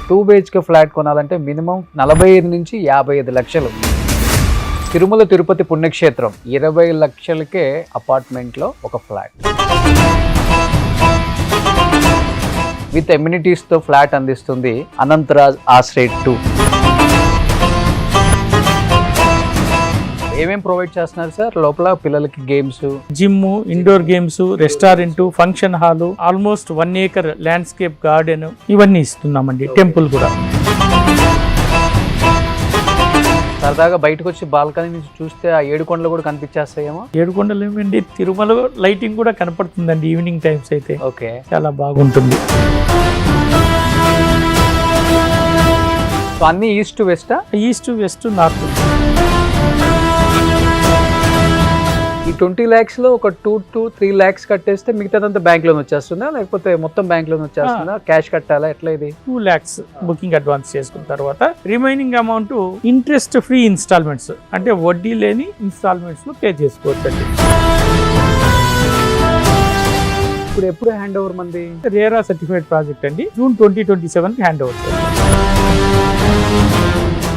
2 BHK flat కొనాలంటే minimum 45 నుంచి 55 లక్షలు. తిరుమల తిరుపతి పుణ్యక్షేత్రం 20 లక్షలకే అపార్ట్మెంట్లో ఒక ఫ్లాట్ విత్ ఎమ్యూనిటీస్తో ఫ్లాట్ అందిస్తుంది అనంతరాజ్ ఆశ్రయ్ 2. ఏమేం ప్రొవైడ్ చేస్తున్నారు సార్ లోపల? పిల్లలకి games, gym, indoor games, restaurant, function hall, almost 1 acre landscape garden ఇవన్నీ ఇస్తున్నామండి. టెంపుల్ కూడా. సరదాగా బయటకు వచ్చి బాల్కనీ నుంచి చూస్తే ఆ 7 కొండలు కూడా కనిపించేస్తాయేమో. 7 కొండలు ఏమండి, తిరుమల లైటింగ్ కూడా కనపడుతుందండి ఈవినింగ్ టైమ్స్ అయితే. ఓకే, చాలా బాగుంటుంది. సో అన్ని ఈస్ట్ వెస్టా? East, west, north. ఈ 20 lakhs లో ఒక 2 to 3 lakhs కట్టేస్తే మిగతాదంతా బ్యాంక్ లోన్ వచ్చేస్తుందా, లేకపోతే మొత్తం బ్యాంక్ లోన్ వచ్చేస్తుందా? క్యాష్ కట్టాలా, ఎట్లా ఇది? 2 lakhs బుకింగ్ అడ్వాన్స్ చేసుకున్న తర్వాత remaining amount interest free instalments, అంటే వడ్డీ లేని ఇన్స్టాల్మెంట్స్ లో పే చేసుకోవచ్చు అండి. ఇప్పుడు ఎప్పుడు హ్యాండ్ ఓవర్ మంది? రేరా సర్టిఫైడ్ ప్రాజెక్ట్ అండి. జూన్ 2027 హ్యాండ్ ఓవర్ చేస్తాం.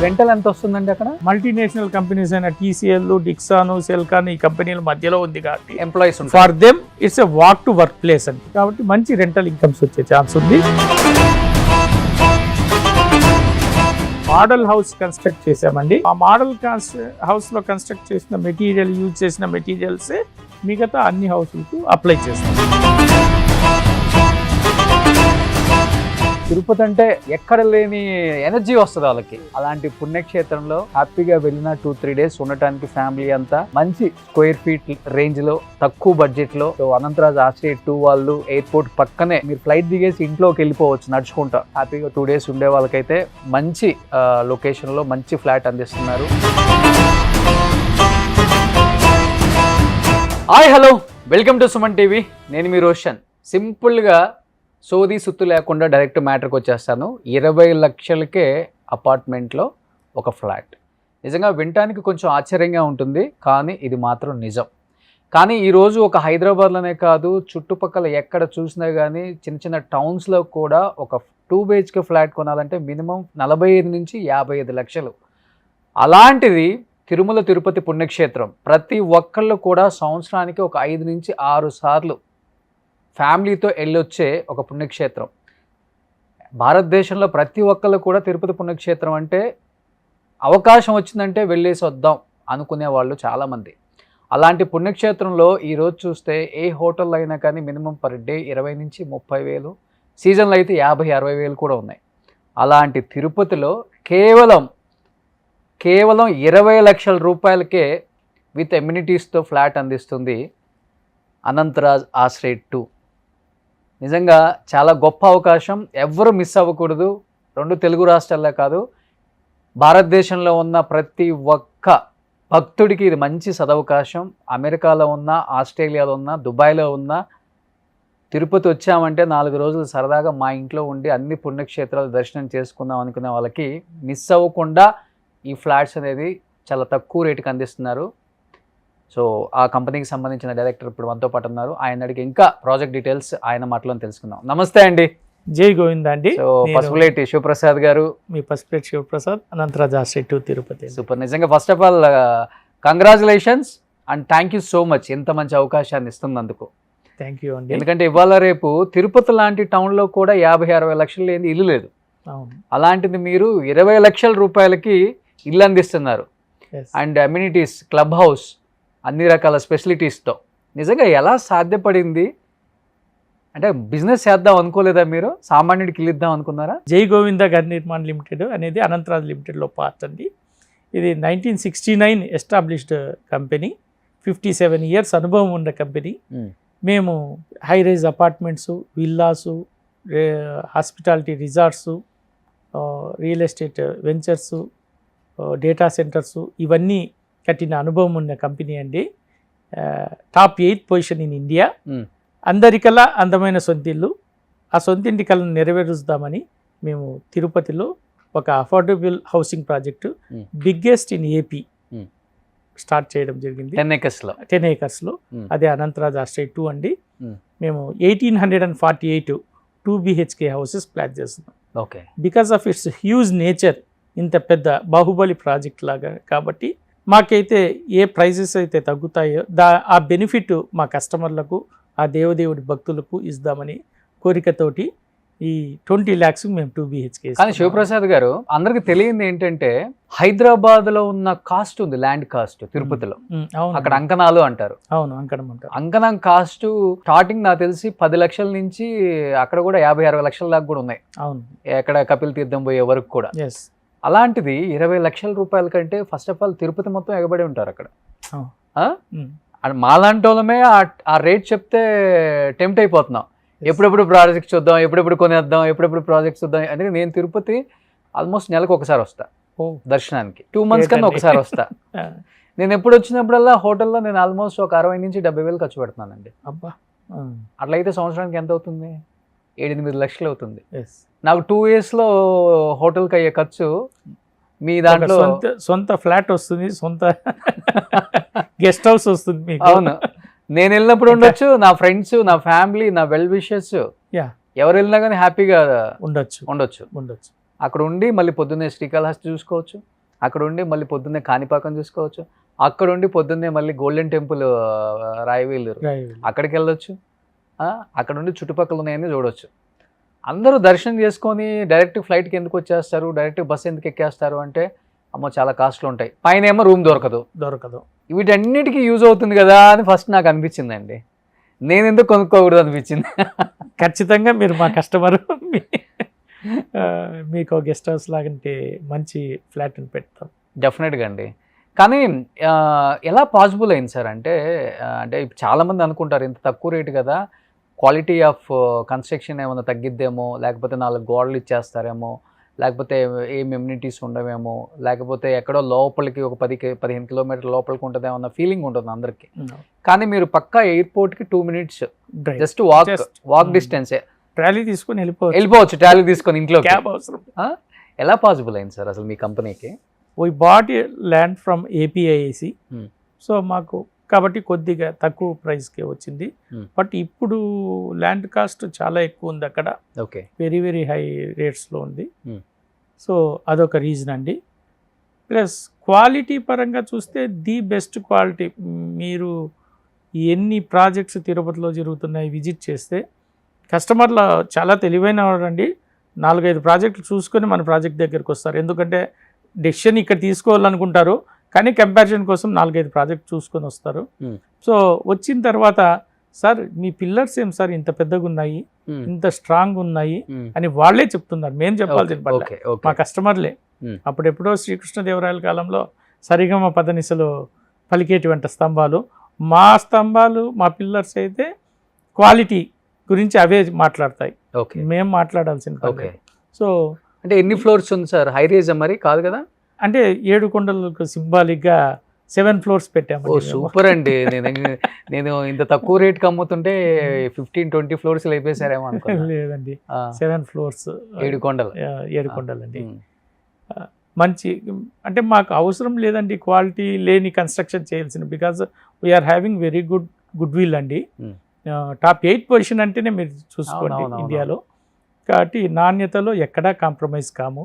రెంటల్ ఎంత వస్తుందండి అక్కడ? మల్టీనేషనల్ కంపెనీస్ అయిన TCL, డిక్సాన్, సెల్కాన్ ఈ కంపెనీల మధ్యలో ఉంది కాబట్టి employees for them it's a walk to work place అండి. కాబట్టి మంచి రెంటల్ ఇన్కమ్స్ వచ్చే ఛాన్స్ ఉంది. మోడల్ హౌస్ కన్స్ట్రక్ట్ చేసామండి. ఆ మోడల్ హౌస్ లో కన్స్ట్రక్ట్ చేసిన మెటీరియల్, యూజ్ చేసిన మెటీరియల్స్ మిగతా అన్ని హౌస్లకు అప్లై చేస్తాం. తిరుపతి అంటే ఎక్కడ లేని ఎనర్జీ వస్తుంది వాళ్ళకి. అలాంటి పుణ్యక్షేత్రంలో హ్యాపీగా వెళ్ళిన 2-3 days ఉండటానికి ఫ్యామిలీ అంతా మంచి స్క్వేర్ ఫీట్ రేంజ్ లో తక్కువ బడ్జెట్ లో అనంతరాజ్ ఆశ్రయ్ 2 వాళ్ళు ఎయిర్పోర్ట్ పక్కనే మీరు ఫ్లైట్ దిగేసి ఇంట్లోకి వెళ్ళిపోవచ్చు నడుచుకుంటా. హ్యాపీగా 2 days ఉండే వాళ్ళకైతే మంచి లొకేషన్ లో మంచి ఫ్లాట్ అందిస్తున్నారు. Hi, hello, welcome to Suman TV. నేను మీ రోషన్. సింపుల్గా సోది సుత్తు లేకుండా డైరెక్ట్ మ్యాటర్కి వచ్చేస్తాను. 20 లక్షలకే అపార్ట్మెంట్లో ఒక ఫ్లాట్. నిజంగా వినటానికి కొంచెం ఆశ్చర్యంగా ఉంటుంది, కానీ ఇది మాత్రం నిజం. కానీ ఈరోజు ఒక హైదరాబాద్లోనే కాదు, చుట్టుపక్కల ఎక్కడ చూసినా కానీ చిన్న చిన్న టౌన్స్లో కూడా ఒక 2 BHK ఫ్లాట్ కొనాలంటే మినిమం 45 నుంచి 55 లక్షలు. అలాంటిది తిరుమల తిరుపతి పుణ్యక్షేత్రం. ప్రతి ఒక్కళ్ళు కూడా సంవత్సరానికి ఒక 5 నుంచి 6 సార్లు ఫ్యామిలీతో వెళ్ళొచ్చే ఒక పుణ్యక్షేత్రం. భారతదేశంలో ప్రతి ఒక్కళ్ళు కూడా తిరుపతి పుణ్యక్షేత్రం అంటే అవకాశం వచ్చిందంటే వెళ్ళేసి వద్దాం అనుకునే వాళ్ళు చాలామంది. అలాంటి పుణ్యక్షేత్రంలో ఈరోజు చూస్తే ఏ హోటల్లో అయినా కానీ మినిమం పర్ డే 20 నుంచి 30 వేలు, సీజన్లో అయితే 50-60 వేలు కూడా ఉన్నాయి. అలాంటి తిరుపతిలో కేవలం 20 లక్షల రూపాయలకే విత్ ఎమ్యూనిటీస్తో ఫ్లాట్ అందిస్తుంది అనంతరాజ్ ఆశ్రయ్ 2. నిజంగా చాలా గొప్ప అవకాశం, ఎవ్వరూ మిస్ అవ్వకూడదు. 2 తెలుగు రాష్ట్రాల్లో కాదు, భారతదేశంలో ఉన్న ప్రతి ఒక్క భక్తుడికి ఇది మంచి సదవకాశం. అమెరికాలో ఉన్న, ఆస్ట్రేలియాలో ఉన్న, దుబాయ్లో ఉన్న, తిరుపతి వచ్చామంటే 4 రోజులు సరదాగా మా ఇంట్లో ఉండి అన్ని పుణ్యక్షేత్రాలు దర్శనం చేసుకుందాం అనుకునే వాళ్ళకి మిస్ అవ్వకుండా ఈ ఫ్లాట్స్ అనేది చాలా తక్కువ రేటుకి అందిస్తున్నారు. సో ఆ కంపెనీకి సంబంధించిన డైరెక్టర్ ఇప్పుడు మనతో పాటు ఉన్నారు. ఆయన అడిగి ఇంకా ప్రాజెక్ట్ డీటెయిల్స్ ఆయన మాటలో తెలుసుకుందాం. నమస్తే అండి. జై గోవింద అండి. సో పసుపులేటి శివప్రసాద్ గారు. మీ పసుపులేటి శివప్రసాద్, అనంతరాజ్ ఆశ్రయ్ 2 తిరుపతి. సూపర్. నిజంగా first of all congratulations and thank you so much ఇంత మంచి అవకాశాన్ని ఇస్తున్నందుకు. థ్యాంక్ యూ అండి. ఎందుకంటే ఇవాళ రేపు తిరుపతి లాంటి టౌన్లో కూడా 50-60 లక్షలు లేని ఇల్లు లేదు. అలాంటిది మీరు 20 లక్షల రూపాయలకి ఇల్లు అందిస్తున్నారు. అండ్ అమ్యూనిటీస్, క్లబ్ హౌస్, అన్ని రకాల స్పెషలిటీస్తో. నిజంగా ఎలా సాధ్యపడింది? అంటే బిజినెస్ చేద్దాం అనుకోలేదా మీరు? సామాన్యుడికి ఇల్లు ఇద్దాం అనుకున్నారా? జై గోవింద గర్ నిర్మాణ్ లిమిటెడ్ అనేది అనంతరాజ్ లిమిటెడ్లో పార్ట్ అండి. ఇది 1969 ఎస్టాబ్లిష్డ్ కంపెనీ. 57 years అనుభవం ఉన్న కంపెనీ. మేము high rise apartments, villas, hospitality resorts, real estate ventures, data centers ఇవన్నీ కట్టిన అనుభవం ఉన్న కంపెనీ అండి. Top 8th position in India. అందరికల్లా అందమైన సొంతిల్లు. ఆ సొంతింటి కళను నెరవేరుస్తామని మేము తిరుపతిలో ఒక affordable housing project, biggest in AP start చేయడం జరిగింది. 10 acres. అదే అనంతరాజ్ ఆశ్రయ్ 2 అండి. మేము 1848 2 BHK హౌసెస్ ప్లాన్ చేస్తున్నాం. Okay. Because of it's huge nature, ఇంత పెద్ద బాహుబలి ప్రాజెక్ట్ లాగా. కాబట్టి మాకైతే ఏ ప్రైజెస్ అయితే తగ్గుతాయో ఆ బెనిఫిట్ మా కస్టమర్లకు, ఆ దేవదేవుడి భక్తులకు ఇద్దామని కోరికతోటి ఈ 20 lakhs మేము 2 BHK. కానీ శివప్రసాద్ గారు, అందరికి తెలియంది ఏంటంటే హైదరాబాద్ లో ఉన్న కాస్ట్ ఉంది, ల్యాండ్ కాస్ట్ తిరుపతిలో, అక్కడ అంకణాలు అంటారు. అవును, అంకణం అంటారు. అంకణం కాస్ట్ స్టార్టింగ్ నాకు తెలిసి 10 లక్షల నుంచి అక్కడ కూడా 50-60 లక్షల దాకా కూడా ఉన్నాయి. అవును, ఎక్కడ కపిల్ తీర్థం పోయే వరకు కూడా. ఎస్. అలాంటిది 20 లక్షల రూపాయల కంటే ఫస్ట్ ఆఫ్ ఆల్ తిరుపతి మొత్తం ఎగబడి ఉంటారు అక్కడ. మాలాంటి వాళ్ళమే ఆ రేట్ చెప్తే టెంప్ట్ అయిపోతున్నాం, ఎప్పుడెప్పుడు ప్రాజెక్ట్ చూద్దాం, ఎప్పుడెప్పుడు కొనేద్దాం, ఎప్పుడెప్పుడు ప్రాజెక్ట్ చూద్దాం. అందుకే నేను తిరుపతి ఆల్మోస్ట్ నెలకు ఒకసారి వస్తా దర్శనానికి, 2 months కన్నా ఒకసారి వస్తా. నేను ఎప్పుడు వచ్చినప్పుడల్లా హోటల్లో నేను ఆల్మోస్ట్ ఒక 60 నుంచి 70 వేలు ఖర్చు పెడుతున్నానండి. అబ్బా, అట్లయితే సంవత్సరానికి ఎంత అవుతుంది? 7-8 లక్షలు అవుతుంది. ఎస్. నాకు 2 yearsలో హోటల్కి అయ్యే ఖర్చు మీ దాంట్లో సొంత ఫ్లాట్ వస్తుంది, సొంత గెస్ట్ హౌస్ వస్తుంది మీకు. అవును, నేను వెళ్ళినప్పుడు ఉండొచ్చు, నా ఫ్రెండ్స్, నా ఫ్యామిలీ, నా వెల్ విషెస్ ఎవరు వెళ్ళినా కానీ హ్యాపీగా ఉండొచ్చు. అక్కడ ఉండి మళ్ళీ పొద్దున్నే శ్రీకాళహస్తి చూసుకోవచ్చు, అక్కడ ఉండి మళ్ళీ పొద్దున్నే కాణిపాకం చూసుకోవచ్చు, అక్కడ ఉండి పొద్దున్నే మళ్ళీ గోల్డెన్ టెంపుల్ రాయవేలూరు అక్కడికి వెళ్ళొచ్చు, అక్కడ ఉండి చుట్టుపక్కల ఉన్నాయని చూడొచ్చు. అందరూ దర్శనం చేసుకొని డైరెక్ట్ ఫ్లైట్కి ఎందుకు వచ్చేస్తారు, డైరెక్ట్ బస్ ఎందుకు ఎక్కేస్తారు అంటే, అమ్మో చాలా కాస్ట్లు ఉంటాయి, పైన ఏమో రూమ్ దొరకదు. వీటన్నిటికీ యూజ్ అవుతుంది కదా అని ఫస్ట్ నాకు అనిపించిందండి. నేను ఎందుకు కొనుక్కోకూడదు అనిపించింది. ఖచ్చితంగా మీరు మా కస్టమర్, మీకు గెస్ట్ హౌస్ లాగంటే మంచి ఫ్లాట్ని పెడతాం డెఫినెట్గా అండి. కానీ ఎలా పాసిబుల్ అయింది సార్ అంటే చాలామంది అనుకుంటారు ఇంత తక్కువ రేటు కదా, క్వాలిటీ ఆఫ్ కన్స్ట్రక్షన్ ఏమైనా తగ్గిద్దేమో, లేకపోతే 4 గోడలు ఇచ్చేస్తారేమో, లేకపోతే ఏం ఎమ్యూనిటీస్ ఉండవేమో, లేకపోతే ఎక్కడో లోపలికి ఒక 10-15 కిలోమీటర్ల లోపలికి ఉంటుందేమో అన్న ఫీలింగ్ ఉంటుంది అందరికి. కానీ మీరు పక్కా ఎయిర్పోర్ట్కి 2 minutes జస్ట్ వాక్ డిస్టెన్సే, ట్రాలీ తీసుకొని వెళ్ళిపోవచ్చు, ట్రాలీ తీసుకొని ఇంట్లో. క్యాబ్ అవసరం. ఎలా పాసిబుల్ అయింది సార్ అసలు మీ కంపెనీకి? We bought land from APIIC. So మాకు కాబట్టి కొద్దిగా తక్కువ ప్రైస్కే వచ్చింది. బట్ ఇప్పుడు ల్యాండ్ కాస్ట్ చాలా ఎక్కువ ఉంది అక్కడ, ఓకే, వెరీ వెరీ హై రేట్స్లో ఉంది. సో అదొక రీజన్ అండి. ప్లస్ క్వాలిటీ పరంగా చూస్తే ది బెస్ట్ క్వాలిటీ. మీరు ఎన్ని ప్రాజెక్ట్స్ తిరుపతిలో జరుగుతున్నాయి విజిట్ చేస్తే, కస్టమర్లు చాలా తెలివైన వాడండి, 4-5 ప్రాజెక్టులు చూసుకొని మన ప్రాజెక్ట్ దగ్గరికి వస్తారు. ఎందుకంటే డెసిషన్ ఇక్కడ తీసుకోవాలనుకుంటారు, కానీ కంపారిజన్ కోసం 4-5 ప్రాజెక్ట్ చూసుకొని వస్తారు. సో వచ్చిన తర్వాత, సార్ మీ పిల్లర్స్ ఏం సార్ ఇంత పెద్దగా ఉన్నాయి, ఇంత స్ట్రాంగ్ ఉన్నాయి అని వాళ్ళే చెప్తున్నారు, మేము చెప్పాల్సిన పని, మా కస్టమర్లే. అప్పుడెప్పుడో శ్రీకృష్ణదేవరాయల కాలంలో సరిగమ పదనిసలు పలికేటువంటి స్తంభాలు, మా పిల్లర్స్ అయితే క్వాలిటీ గురించి అవే మాట్లాడతాయి, మేము మాట్లాడాల్సిన పని. సో అంటే ఎన్ని ఫ్లోర్స్ ఉంది సార్? హై రేజ్ మరి కాదు కదా? అంటే 7 కొండలకు సింబాలిక్గా 7 floors పెట్టాము. సూపర్ అండి. నేను ఇంత తక్కువ రేట్కి అమ్ముతుంటే 15-20 floors లేపేశారేమో అనుకున్నా. లేదండి, 7 floors, 7 కొండలు. 7 కొండలండి. మంచి అంటే మాకు అవసరం లేదండి క్వాలిటీ లేని కన్స్ట్రక్షన్ చేయాల్సిన, because we're having very good will అండి. టాప్ 8 పొజిషన్ అంటేనే మీరు చూసుకోండి ఇండియాలో. కాబట్టి నాణ్యతలో ఎక్కడా కాంప్రమైజ్ కాము.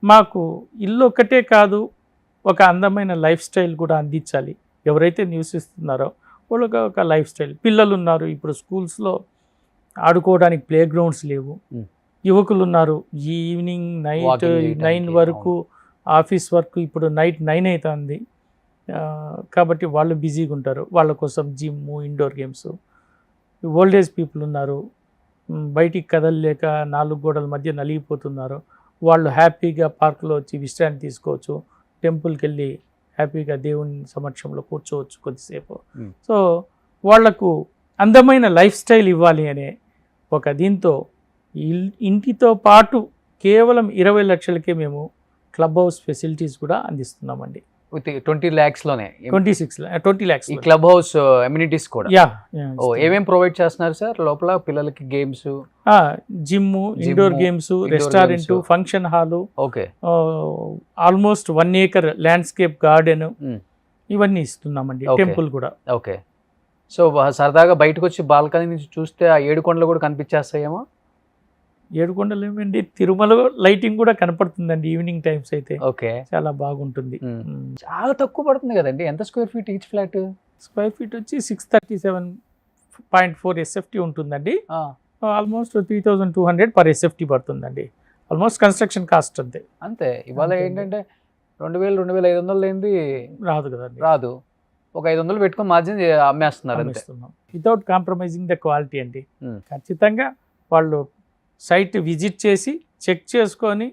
మాకు ఇల్లు ఒక్కటే కాదు, ఒక అందమైన లైఫ్ స్టైల్ కూడా అందించాలి. ఎవరైతే నివసిస్తున్నారో వాళ్ళకి ఒక లైఫ్ స్టైల్. పిల్లలు ఉన్నారు, ఇప్పుడు స్కూల్స్లో ఆడుకోవడానికి ప్లే గ్రౌండ్స్ లేవు. యువకులు ఉన్నారు, ఈవినింగ్ నైట్ 9 వరకు ఆఫీస్ వర్క్, ఇప్పుడు నైట్ 9 అవుతుంది కాబట్టి వాళ్ళు బిజీగా ఉంటారు. వాళ్ళ కోసం gym, indoor games. Old age people ఉన్నారు, బయటికి కదలలేక 4 గోడల మధ్య నలిగిపోతున్నారు. వాళ్ళు హ్యాపీగా పార్కులో వచ్చి విశ్రాంతి తీసుకోవచ్చు, టెంపుల్కి వెళ్ళి హ్యాపీగా దేవుని సమక్షంలో కూర్చోవచ్చు కొద్దిసేపు. సో వాళ్లకు అందమైన లైఫ్ స్టైల్ ఇవ్వాలి అనే ఒక దీంతో ఇంటితో పాటు కేవలం 20 లక్షలకే మేము క్లబ్ హౌస్ ఫెసిలిటీస్ కూడా అందిస్తున్నామండి. విత్ 20 lakhs లోనే 20 lakhs ఈ క్లబ్ హౌస్ అమ్యూనిటీస్ కూడా. ఏమేం ప్రొవైడ్ చేస్తున్నారు సార్ లోపల పిల్లలకి? Games, gym, indoor games, restaurant, function hall, okay, almost 1 acre landscape garden, ఇవన్నీ ఇస్తున్నామండి. టెంపుల్ కూడా. ఓకే. సో సరదాగా బయటకు వచ్చి బాల్కనీ నుంచి చూస్తే ఆ 7 కొండలు కూడా కనిపించేస్తాయేమో. ఏడుకొండలు ఏమండి, తిరుమల లైటింగ్ కూడా కనపడుతుందండి ఈవినింగ్ టైమ్స్ అయితే. ఓకే. చాలా బాగుంటుంది. చాలా తక్కువ పడుతుంది కదండి. ఎంత square feet each flat? Square feet వచ్చి 637.4 SFT ఉంటుందండి. ఆల్మోస్ట్ 3200 పర్ SFT పడుతుందండి. ఆల్మోస్ట్ కన్స్ట్రక్షన్ కాస్ట్ అంతే. అంతే. ఇవాళ ఏంటంటే 2000-2500 లేనిది రాదు కదండి. రాదు. ఒక 500 పెట్టుకొని మార్జిన్ అమ్మేస్తున్నారు అంతే. వితౌట్ కాంప్రమైజింగ్ ద క్వాలిటీ అండి. ఖచ్చితంగా వాళ్ళు సైట్ విజిట్ చేసి చెక్ చేసుకొని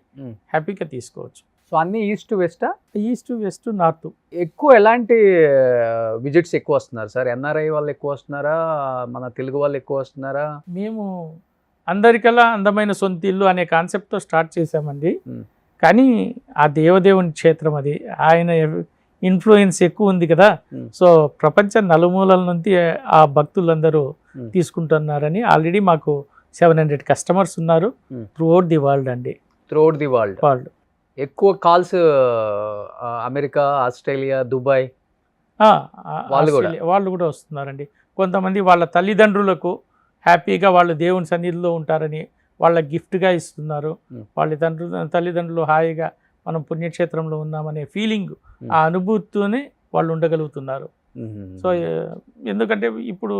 హ్యాపీగా తీసుకోవచ్చు. సో అన్ని ఈస్ట్ వెస్టా? East west north. ఎక్కువ ఎలాంటి విజిట్స్ ఎక్కువ వస్తున్నారు సార్? ఎన్ఆర్ఐ వాళ్ళు ఎక్కువ వస్తున్నారా, మన తెలుగు వాళ్ళు ఎక్కువ వస్తున్నారా? మేము అందరికల్లా అందమైన సొంత ఇల్లు అనే కాన్సెప్ట్తో స్టార్ట్ చేసామండి. కానీ ఆ దేవదేవుని క్షేత్రం అది, ఆయన ఇన్ఫ్లుయెన్స్ ఎక్కువ ఉంది కదా. సో ప్రపంచ నలుమూలల నుంచి ఆ భక్తులందరూ తీసుకుంటున్నారని ఆల్రెడీ మాకు 700 కస్టమర్స్ ఉన్నారు త్రూఅవుట్ ది వరల్డ్ అండి. Throughout the world. ఎక్కువ కాల్స్ అమెరికా, ఆస్ట్రేలియా, దుబాయ్ వాళ్ళు కూడా వస్తున్నారండి. కొంతమంది వాళ్ళ తల్లిదండ్రులకు హ్యాపీగా వాళ్ళు దేవుని సన్నిధిలో ఉంటారని వాళ్ళ గిఫ్ట్గా ఇస్తున్నారు. వాళ్ళ తల్లిదండ్రులు హాయిగా మనం పుణ్యక్షేత్రంలో ఉన్నామనే ఫీలింగ్, ఆ అనుభూతితోనే వాళ్ళు ఉండగలుగుతున్నారు. సో ఎందుకంటే ఇప్పుడు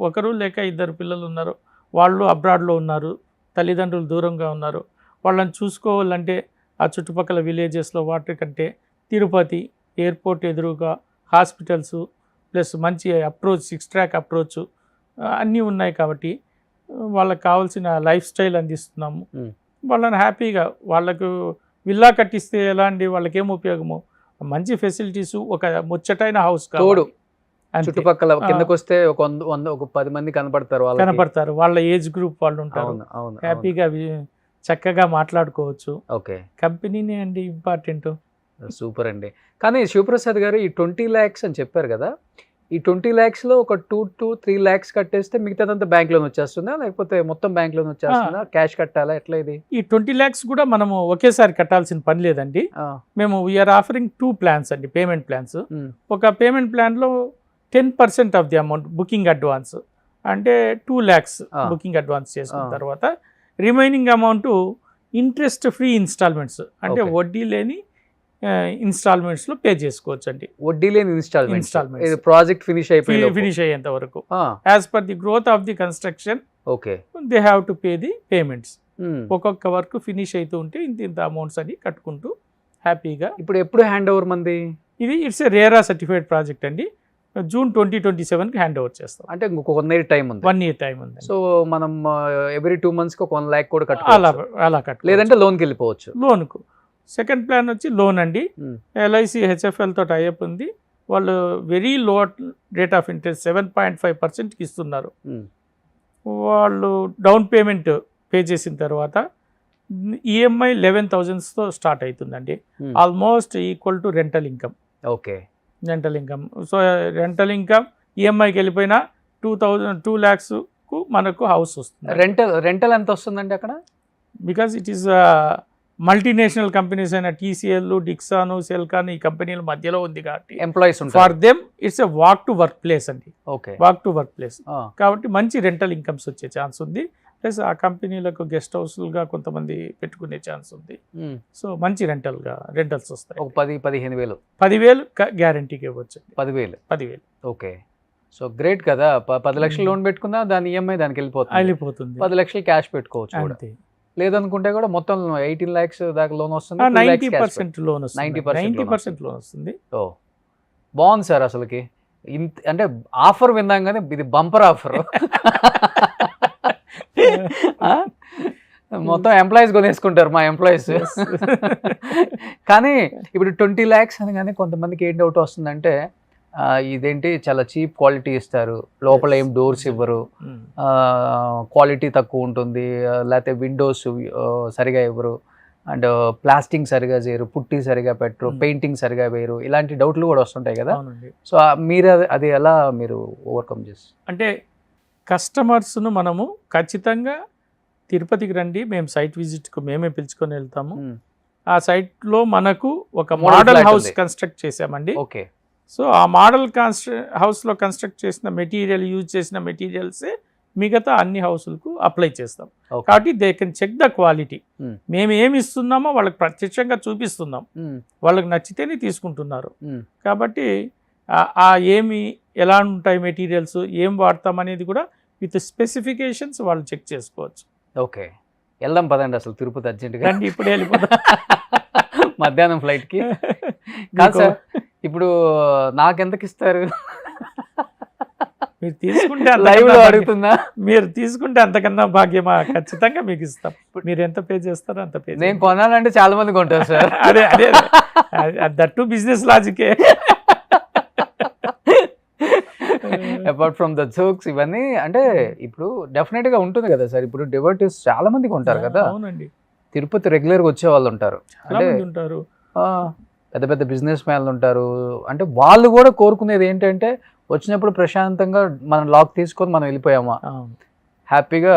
ఒకరు లేక ఇద్దరు పిల్లలు ఉన్నారు, వాళ్ళు అబ్రాడ్లో ఉన్నారు, తల్లిదండ్రులు దూరంగా ఉన్నారు. వాళ్ళని చూసుకోవాలంటే ఆ చుట్టుపక్కల విలేజెస్లో వాటి కంటే తిరుపతి ఎయిర్పోర్ట్ ఎదురుగా హాస్పిటల్స్ ప్లస్ మంచి అప్రోచ్ 6 ట్రాక్ అప్రోచ్ అన్నీ ఉన్నాయి కాబట్టి వాళ్ళకి కావాల్సిన లైఫ్ స్టైల్ అందిస్తున్నాము. వాళ్ళని హ్యాపీగా వాళ్ళకు విల్లా కట్టిస్తే ఎలా అండి, వాళ్ళకి ఏం ఉపయోగము, మంచి ఫెసిలిటీస్, ఒక ముచ్చటైన హౌస్ కావాలి. చుట్టుపక్కల కిందకు వస్తే ఒక 10 మంది కనపడతారు. వాళ్ళ ఏజ్ గ్రూప్ వాళ్ళు ఉంటారు. హ్యాపీగా చక్కగా మాట్లాడుకోవచ్చు. ఓకే. కంపెనీనే అండి ఇంపార్టెంట్. సూపర్ అండి. కానీ శివప్రసాద్ గారు ఈ 20 lakhs అని చెప్పారు కదా, ఈ 20 lakhsలో ఒక 2 to 3 lakhs కట్టేస్తే మిగతాదంతా బ్యాంక్ లోన్ వచ్చేస్తుందా, లేకపోతే మొత్తం బ్యాంక్ లోన్ వచ్చేస్తుందా, క్యాష్ కట్టాలా, ఎట్లా ఇది? ఈ 20 lakhs కూడా మనము ఒకేసారి కట్టాల్సిన పని లేదండి. మేము వీఆర్ ఆఫరింగ్ 2 plans అండి, పేమెంట్ ప్లాన్స్. ఒక పేమెంట్ ప్లాన్లో 10% of the amount booking advance, అంటే 2 lakhs బుకింగ్ అడ్వాన్స్ చేసుకున్న తర్వాత remaining amount interest free instalments, అంటే వడ్డీ లేని ఇన్స్టాల్మెంట్స్లో పే చేసుకోవచ్చు అండి. వడ్డీ లేని ఇన్స్టాల్మెంట్ ప్రాజెక్ట్ ఫినిష్ అయ్యేంత వరకు as per the growth of the construction they have to pay the payments. ఒక్కొక్క వర్క్ ఫినిష్ అవుతూ ఉంటే ఇంత అమౌంట్స్ అని కట్టుకుంటూ హ్యాపీగా. ఎప్పుడు హ్యాండ్ ఓవర్ మంది ఇది? It's a RERA certified project అండి. June 2027కి హ్యాండ్ ఓవర్ చేస్తాం. అంటే ఇంకొక 1 year టైం ఉంది. 1 year టైం ఉంది. సో మనం ఎవ్రీ 2 monthsకి ఒక 1 lakh కూడా కట్టుకోవచ్చు. అలా కట్టు, లేదంటే లోన్కి వెళ్ళిపోవచ్చు. లోన్కు సెకండ్ ప్లాన్ వచ్చి లోన్ అండి. LIC HFL తోటి అయ్యప్ ఉంది. వాళ్ళు very low rate of interest 7.5%కి ఇస్తున్నారు. వాళ్ళు డౌన్ పేమెంట్ పే చేసిన తర్వాత EMI 11,000తో స్టార్ట్ అవుతుందండి. Almost equal to rental income. Okay. Rental income. So rental income EMIకి వెళ్ళిపోయినా 2 lakhsకు మనకు హౌస్ వస్తుంది. రెంటల్ ఎంత వస్తుందండి అక్కడ? Because it is multinational companies అయిన TCL, డిక్సాన్, సెల్కాన్ ఈ కంపెనీల మధ్యలో ఉంది కాబట్టి employees for them it's a walk to work place అండి. Okay. Walk to work place కాబట్టి మంచి రెంటల్ ఇన్కమ్స్ వచ్చే ఛాన్స్ ఉంది. ప్లస్ ఆ కంపెనీలకు గెస్ట్ హౌస్లుగా కొంతమంది పెట్టుకునే ఛాన్స్ ఉంది. సో మంచి రెంటల్స్ వస్తాయి. 10-15 వేలు 10,000 గ్యారంటీకి ఇవ్వచ్చు. 10,000. ఓకే. సో గ్రేట్ కదా. 10 లక్షలు లోన్ పెట్టుకున్నా దాని EMI దానికి వెళ్ళిపోతుంది. 10 లక్షలు క్యాష్ పెట్టుకోవచ్చు. అంతే. లేదనుకుంటే కూడా మొత్తం 18 lakhs దాకా లోన్ వస్తుంది. 90% లోన్ వస్తుంది. 90% లోన్ వస్తుంది. ఓ బాగుంది సార్. అసలుకి అంటే ఆఫర్ విన్నాం కానీ ఇది బంపర్ ఆఫర్. మొత్తం ఎంప్లాయీస్ కొనేసుకుంటారు మా ఎంప్లాయీస్. కానీ ఇప్పుడు 20 lakhs అనగానే కొంతమందికి ఏం డౌట్ వస్తుందంటే, ఇదేంటి చాలా చీప్ క్వాలిటీ ఇస్తారు, లోపల ఏం డోర్స్ ఇవ్వరు, క్వాలిటీ తక్కువ ఉంటుంది, లేకపోతే విండోస్ సరిగా ఇవ్వరు, అండ్ ప్లాస్టింగ్ సరిగా చేయరు, పుట్టి సరిగా పెట్టరు, పెయింటింగ్ సరిగా వేయరు, ఇలాంటి డౌట్లు కూడా వస్తుంటాయి కదా. సో మీరు అది ఎలా మీరు ఓవర్కమ్ చేస్తారు? అంటే కస్టమర్స్ను మనము ఖచ్చితంగా తిరుపతికి రండి, మేము సైట్ విజిట్కు మేమే పిలుచుకొని వెళ్తాము. ఆ సైట్లో మనకు ఒక మోడల్ హౌస్ కన్స్ట్రక్ట్ చేసామండి. ఓకే. సో ఆ మోడల్ హౌస్లో కన్స్ట్రక్ట్ చేసిన మెటీరియల్, యూజ్ చేసిన మెటీరియల్సే మిగతా అన్ని హౌసులకు అప్లై చేస్తాం. Okay. కాబట్టి they can check the quality. Hmm. మేము ఏమి ఇస్తున్నామో వాళ్ళకి ప్రత్యక్షంగా చూపిస్తున్నాం, వాళ్ళకి నచ్చితేనే తీసుకుంటున్నారు. కాబట్టి ఆ ఏమి ఎలా ఉంటాయి మెటీరియల్స్, ఏం వాడతాం అనేది కూడా విత్ స్పెసిఫికేషన్స్ వాళ్ళు చెక్ చేసుకోవచ్చు. ఓకే, వెళ్దాం పదండి అసలు తిరుపతి అర్జెంటుగా. రండి, ఇప్పుడే వెళ్ళిపోతాం. మధ్యాహ్నం ఫ్లైట్కి. కాదు సార్, ఇప్పుడు నాకెంతకి ఇస్తారు? మీరు తీసుకుంటే లైవ్ లో అడుగుతుందా? మీరు తీసుకుంటే అంతకన్నా భాగ్యమా, ఖచ్చితంగా మీకు ఇస్తాం. మీరు ఎంత పే చేస్తారో అంత పే. నేను కొనాలంటే చాలా మంది కొంటారు సార్. అదే అదే దట్టు బిజినెస్ లాజికే. అపార్ట్ ఫ్రమ్ ద జోక్స్ ఇవన్నీ అంటే ఇప్పుడు డెఫినెట్ గా ఉంటుంది కదా సార్. ఇప్పుడు డివోటీస్ చాలా మంది కొంటారు కదా. అవునండి, తిరుపతి రెగ్యులర్ గా వచ్చే వాళ్ళు ఉంటారు, చాలా మంది ఉంటారు. పెద్ద పెద్ద బిజినెస్ మ్యాన్లు ఉంటారు. అంటే వాళ్ళు కూడా కోరుకునేది ఏంటంటే వచ్చినప్పుడు ప్రశాంతంగా మనం లాక్ తీసుకొని మనం వెళ్ళిపోయామా, హ్యాపీగా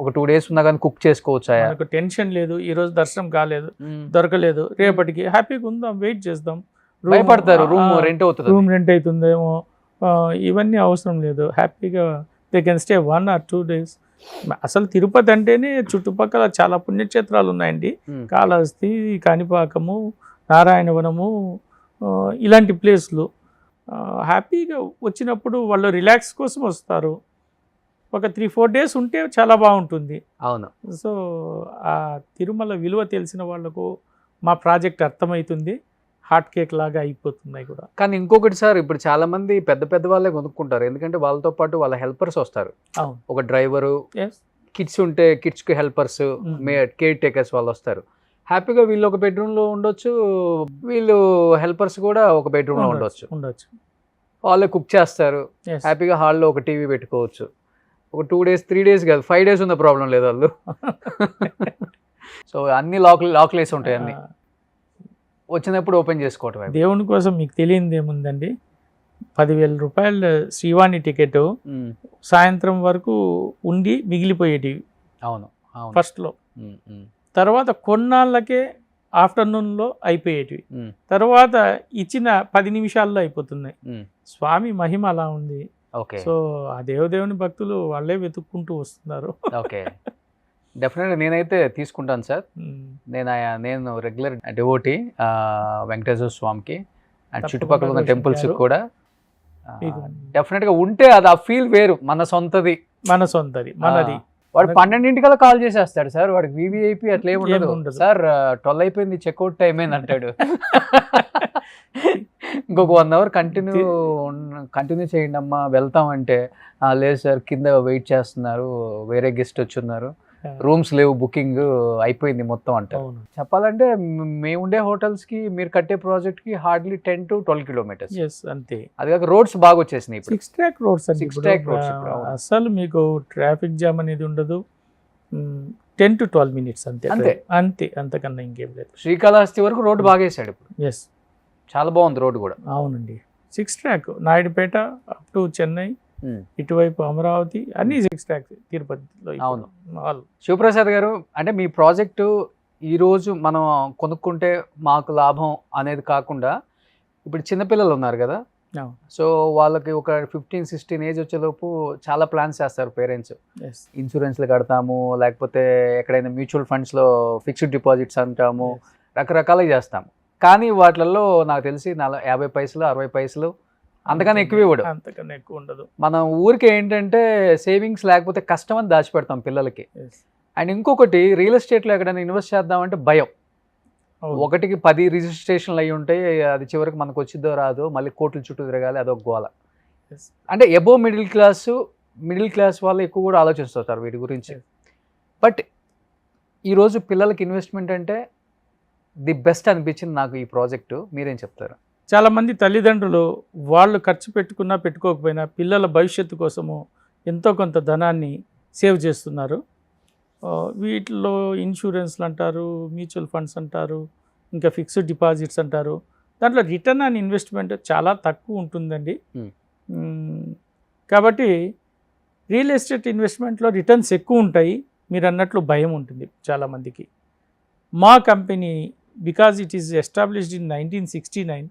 ఒక 2 days ఉన్నా కానీ కుక్ చేసుకోవచ్చా, మనకు టెన్షన్ లేదు. ఈ రోజు దర్శనం కాలేదు, దొరకలేదు, రేపటికి హ్యాపీగా ఉందాం, వెయిట్ చేద్దాం. భయపడతారు రూమ్ రెంట్ అవుతుంది, రూమ్ రెంట్ అవుతుందేమో, ఇవన్నీ అవసరం లేదు. హ్యాపీగా they can stay 1 or 2 days. అసలు తిరుపతి అంటేనే చుట్టుపక్కల చాలా పుణ్యక్షేత్రాలు ఉన్నాయండి. కాళహస్తి, కాణిపాకము, నారాయణవనము, ఇలాంటి ప్లేస్లు. హ్యాపీగా వచ్చినప్పుడు వాళ్ళు రిలాక్స్ కోసం వస్తారు. ఒక 3-4 days ఉంటే చాలా బాగుంటుంది. అవును. సో ఆ తిరుమల విలువ తెలిసిన వాళ్ళకు మా ప్రాజెక్ట్ అర్థమవుతుంది. హాట్ కేక్ లాగా అయిపోతున్నాయి కూడా. కానీ ఇంకొకటి సార్, ఇప్పుడు చాలా మంది పెద్ద పెద్ద వాళ్ళే కొనుక్కుంటారు, ఎందుకంటే వాళ్ళతో పాటు వాళ్ళ హెల్పర్స్ వస్తారు. ఒక డ్రైవరు, కిడ్స్ ఉంటే కిడ్స్ కి హెల్పర్స్, కేర్ టేకర్స్ వాళ్ళు వస్తారు. హ్యాపీగా వీళ్ళు ఒక బెడ్రూమ్ లో ఉండొచ్చు, వీళ్ళు హెల్పర్స్ కూడా ఒక బెడ్రూమ్ లో ఉండొచ్చు. వాళ్ళే కుక్ చేస్తారు, హ్యాపీగా హాల్లో ఒక టీవీ పెట్టుకోవచ్చు. ఒక 2 days 3 days కాదు 5 days ఉన్న ప్రాబ్లం లేదు వాళ్ళు. సో అన్ని లాక్లు వేసి ఉంటాయి, అన్ని వచ్చినప్పుడు ఓపెన్ చేసుకోవటం. దేవుని కోసం మీకు తెలియనిది ఏముందండి, 10,000 రూపాయలు శ్రీవాణి టికెట్ సాయంత్రం వరకు ఉండి మిగిలిపోయేటివి. అవును, ఫస్ట్లో. తర్వాత కొన్నాళ్ళకే ఆఫ్టర్నూన్లో అయిపోయేటివి. తర్వాత ఇచ్చిన 10 నిమిషాల్లో అయిపోతున్నాయి. స్వామి మహిమ అలా ఉంది. సో ఆ దేవదేవుని భక్తులు వాళ్ళే వెతుక్కుంటూ వస్తున్నారు. ఓకే, డెఫినెట్గా నేనైతే తీసుకుంటాను సార్. నేను రెగ్యులర్ డివోటీ వెంకటేశ్వర స్వామికి అండ్ చుట్టుపక్కల ఉన్న టెంపుల్స్ కూడా డెఫినెట్గా ఉంటే అది ఆ ఫీల్ వేరు. మన సొంతది, మనది. వాడు 12 కాల్ చేసేస్తాడు సార్, వాడికి వివిఐపి అట్లా ఏమి ఉండదు. సార్ 12 అయిపోయింది, చెక్అవుట్ టైం అయింది అంటాడు. ఇంకొక 1 hour కంటిన్యూ చేయండి అమ్మా వెళ్తామంటే, లేదు సార్ కింద వెయిట్ చేస్తున్నారు, వేరే గెస్ట్ వచ్చున్నారు, రూమ్స్ లేవు, బుకింగ్ అయిపోయింది మొత్తం అంటారు. చెప్పాలంటే మేము ఉండే హోటల్స్ కి మీరు కట్టే ప్రాజెక్ట్ కి హార్డ్లీ 10 to 12 kilometers అంతే. అది కాక రోడ్స్ బాగా వచ్చేసినాయి. 6 track roads. అసలు మీకు ట్రాఫిక్ జామ్ అనేది ఉండదు. 10 to 12 minutes అంతే, అంతకన్నా ఇంకేం లేదు. శ్రీకాళహస్తి వరకు రోడ్డు బాగా వేసాడు ఇప్పుడు. చాలా బాగుంది రోడ్డు కూడా. అవునండి, 6 track Naidupeta up to Chennai, ఇటువైపు అమరావతి, అన్ని 6 track తిరుపతిలో. అవును. శివప్రసాద్ గారు, అంటే మీ ప్రాజెక్టు ఈరోజు మనం కొనుక్కుంటే మాకు లాభం అనేది కాకుండా, ఇప్పుడు చిన్నపిల్లలు ఉన్నారు కదా, సో వాళ్ళకి ఒక 15-16 ఏజ్ వచ్చేలోపు చాలా ప్లాన్స్ చేస్తారు పేరెంట్స్. ఇన్సూరెన్స్లు కడతాము, లేకపోతే ఎక్కడైనా మ్యూచువల్ ఫండ్స్లో ఫిక్స్డ్ డిపాజిట్స్ అంటాము, రకరకాలుగా చేస్తాము. కానీ వాటిల్లో నాకు తెలిసి 50 పైసలు 60 పైసలు అంతకన్నా ఎక్కువ ఇవ్వడు, అంతకన్నా ఎక్కువ ఉండదు. మనం ఊరికి ఏంటంటే సేవింగ్స్ లేకపోతే కష్టం అని దాచిపెడతాం పిల్లలకి. అండ్ ఇంకొకటి, రియల్ ఎస్టేట్లో ఎక్కడైనా ఇన్వెస్ట్ చేద్దామంటే భయం. 1కి 10 రిజిస్ట్రేషన్లు అయ్యి ఉంటాయి, అది చివరికి మనకు వచ్చిద్దో రాదో, మళ్ళీ కోర్టుల చుట్టూ తిరగాలి, అదొక గోల. అంటే ఎబో మిడిల్ క్లాస్ వాళ్ళు ఎక్కువ కూడా ఆలోచిస్తుంటారు వీటి గురించి. బట్ ఈరోజు పిల్లలకి ఇన్వెస్ట్మెంట్ అంటే ది బెస్ట్ అనిపించింది నాకు ఈ ప్రాజెక్టు. మీరేం చెప్తారు? చాలామంది తల్లిదండ్రులు వాళ్ళు ఖర్చు పెట్టుకోకపోయినా పిల్లల భవిష్యత్తు కోసము ఎంతో కొంత ధనాన్ని సేవ్ చేస్తున్నారు. వీటిలో ఇన్సూరెన్స్లు అంటారు, మ్యూచువల్ ఫండ్స్ అంటారు, ఇంకా ఫిక్స్డ్ డిపాజిట్స్ అంటారు. దాంట్లో రిటర్న్ ఆన్ ఇన్వెస్ట్మెంట్ చాలా తక్కువ ఉంటుందండి. కాబట్టి రియల్ ఎస్టేట్ ఇన్వెస్ట్మెంట్లో రిటర్న్స్ ఎక్కువ ఉంటాయి. మీరు అన్నట్లు భయం ఉంటుంది చాలామందికి. మా company because it is established in 1969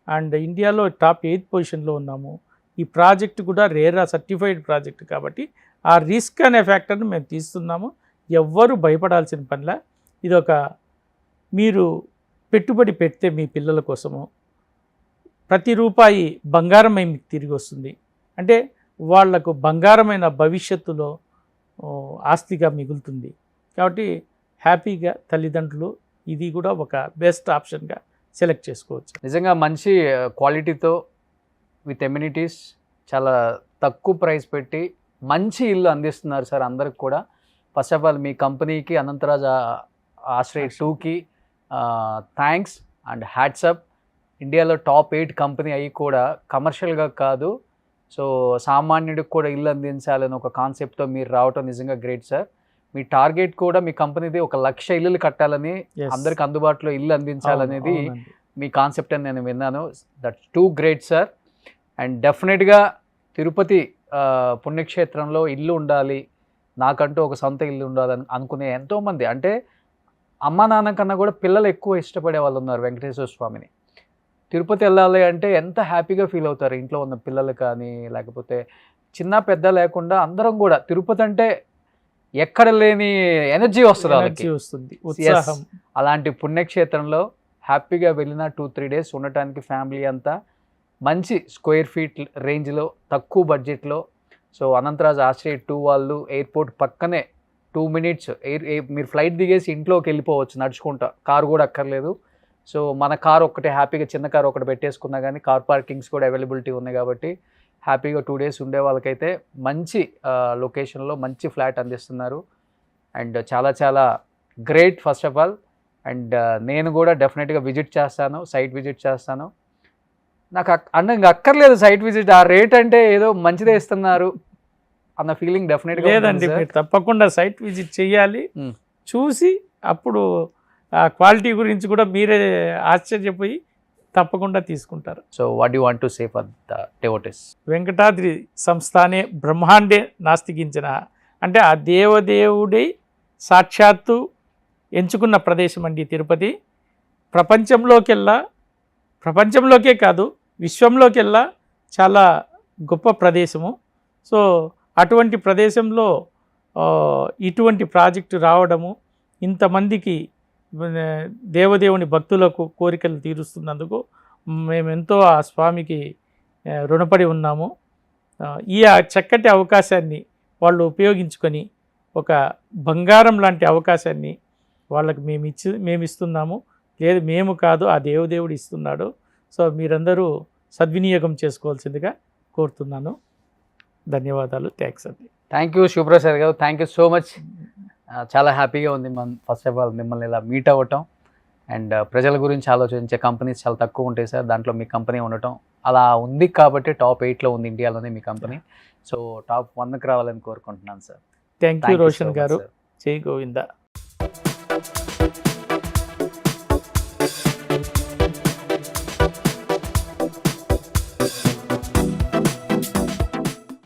and ఇండియాలో టాప్ 8th పొజిషన్లో ఉన్నాము. ఈ ప్రాజెక్ట్ కూడా రేరా సర్టిఫైడ్ ప్రాజెక్ట్ కాబట్టి ఆ రిస్క్ అనే ఫ్యాక్టర్ని మేము తీస్తున్నాము. ఎవ్వరు భయపడాల్సిన పనిలా. ఇదొక మీరు పెట్టుబడి పెడితే మీ పిల్లల కోసము ప్రతి రూపాయి బంగారమై మీకు తిరిగి వస్తుంది. అంటే వాళ్లకు బంగారమైన భవిష్యత్తులో ఆస్తిగా మిగులుతుంది. కాబట్టి హ్యాపీగా తల్లిదండ్రులు ఇది కూడా ఒక బెస్ట్ ఆప్షన్గా సెలెక్ట్ చేసుకోవచ్చు. నిజంగా మంచి క్వాలిటీతో విత్ ఎమ్యూనిటీస్ చాలా తక్కువ ప్రైస్ పెట్టి మంచి ఇల్లు అందిస్తున్నారు సార్ అందరికి కూడా. ఫస్ట్ ఆఫ్ ఆల్ మీ కంపెనీకి అనంతరాజ్ ఆశ్రయ్ 2కి థ్యాంక్స్ అండ్ హ్యాట్సప్. ఇండియాలో టాప్ 8 కంపెనీ అయ్యి కూడా కమర్షియల్గా కాదు, సో సామాన్యుడికి కూడా ఇల్లు అందించాలని ఒక కాన్సెప్ట్తో మీరు రావటం నిజంగా గ్రేట్ సార్. మీ టార్గెట్ కూడా మీ కంపెనీది 1,00,000 ఇల్లులు కట్టాలని, అందరికి అందుబాటులో ఇల్లు అందించాలనేది మీ కాన్సెప్ట్ అని నేను విన్నాను. That's two great sir. And డెఫినెట్గా తిరుపతి పుణ్యక్షేత్రంలో ఇల్లు ఉండాలి, నాకంటూ ఒక సొంత ఇల్లు ఉండాలని అనుకునే ఎంతోమంది, అంటే అమ్మ నాన్న కన్నా కూడా పిల్లలు ఎక్కువ ఇష్టపడే వాళ్ళు ఉన్నారు వెంకటేశ్వర స్వామిని. తిరుపతి వెళ్ళాలి అంటే ఎంత హ్యాపీగా ఫీల్ అవుతారు ఇంట్లో ఉన్న పిల్లలు కానీ, లేకపోతే చిన్న పెద్ద లేకుండా అందరం కూడా. తిరుపతి అంటే ఎక్కడ లేని ఎనర్జీ వస్తుంది వాళ్ళకి. అలాంటి పుణ్యక్షేత్రంలో హ్యాపీగా వెళ్ళిన 2-3 డేస్ ఉండటానికి ఫ్యామిలీ అంతా మంచి స్క్వేర్ ఫీట్ రేంజ్లో తక్కువ బడ్జెట్లో. సో అనంతరాజ్ ఆశ్రయ్ 2 వాళ్ళు ఎయిర్పోర్ట్ పక్కనే 2 minutes మీరు ఫ్లైట్ దిగేసి ఇంట్లోకి వెళ్ళిపోవచ్చు నడుచుకుంటా, కారు కూడా అక్కర్లేదు. సో మన కారు ఒక్కటే హ్యాపీగా చిన్న కారు ఒకటి పెట్టేసుకున్నా కానీ కార్ పార్కింగ్స్ కూడా అవైలబిలిటీ ఉన్నాయి కాబట్టి హ్యాపీగా 2 days ఉండే వాళ్ళకైతే మంచి లొకేషన్లో మంచి ఫ్లాట్ అందిస్తున్నారు. అండ్ చాలా చాలా great first of all. And నేను కూడా డెఫినెట్గా విజిట్ చేస్తాను, సైట్ విజిట్ చేస్తాను. నాకు ఇంకా అక్కర్లేదు సైట్ విజిట్, ఆ రేట్ అంటే ఏదో మంచిదే ఇస్తున్నారు అన్న ఫీలింగ్ డెఫినెట్గా లేదండి. మీరు తప్పకుండా సైట్ విజిట్ చేయాలి, చూసి అప్పుడు ఆ క్వాలిటీ గురించి కూడా మీరే ఆశ్చర్యపోయి తప్పకుండా తీసుకుంటారు. So what you want to say for the devotees? Venkatadri సంస్థానే బ్రహ్మాండే నాస్తికించిన, అంటే ఆ దేవదేవుడి సాక్షాత్తు ఎంచుకున్న ప్రదేశం అండి తిరుపతి. ప్రపంచంలోకే కాదు విశ్వంలోకెల్లా చాలా గొప్ప ప్రదేశము. సో అటువంటి ప్రదేశంలో ఇటువంటి ప్రాజెక్టు రావడము, ఇంతమందికి దేవదేవుని భక్తులకు కోరికలు తీరుస్తున్నందుకు మేమెంతో ఆ స్వామికి రుణపడి ఉన్నాము. ఈ చక్కటి అవకాశాన్ని వాళ్ళు ఉపయోగించుకొని ఒక బంగారం లాంటి అవకాశాన్ని వాళ్ళకి మేము ఇస్తున్నాము. లేదు మేము కాదు, ఆ దేవదేవుడు ఇస్తున్నాడు. సో మీరందరూ సద్వినియోగం చేసుకోవాల్సిందిగా కోరుతున్నాను. ధన్యవాదాలు. థ్యాంక్స్ అండి. థ్యాంక్ యూ శివప్రసాద్ గారు, థ్యాంక్ యూ సో మచ్. చాలా హ్యాపీగా ఉంది ఫస్ట్ ఆఫ్ ఆల్ మిమ్మల్ని ఇలా మీట్ అవ్వటం. అండ్ ప్రజల గురించి ఆలోచించే కంపెనీస్ చాలా తక్కువ ఉంటాయి సార్, దాంట్లో మీ కంపెనీ ఉండటం అలా ఉంది కాబట్టి టాప్ 8లో ఉంది ఇండియాలోనే మీ కంపెనీ. సో టాప్ 1కి రావాలని కోరుకుంటున్నాను సార్. థ్యాంక్ యూ రోషన్ గారు. జై గోవింద.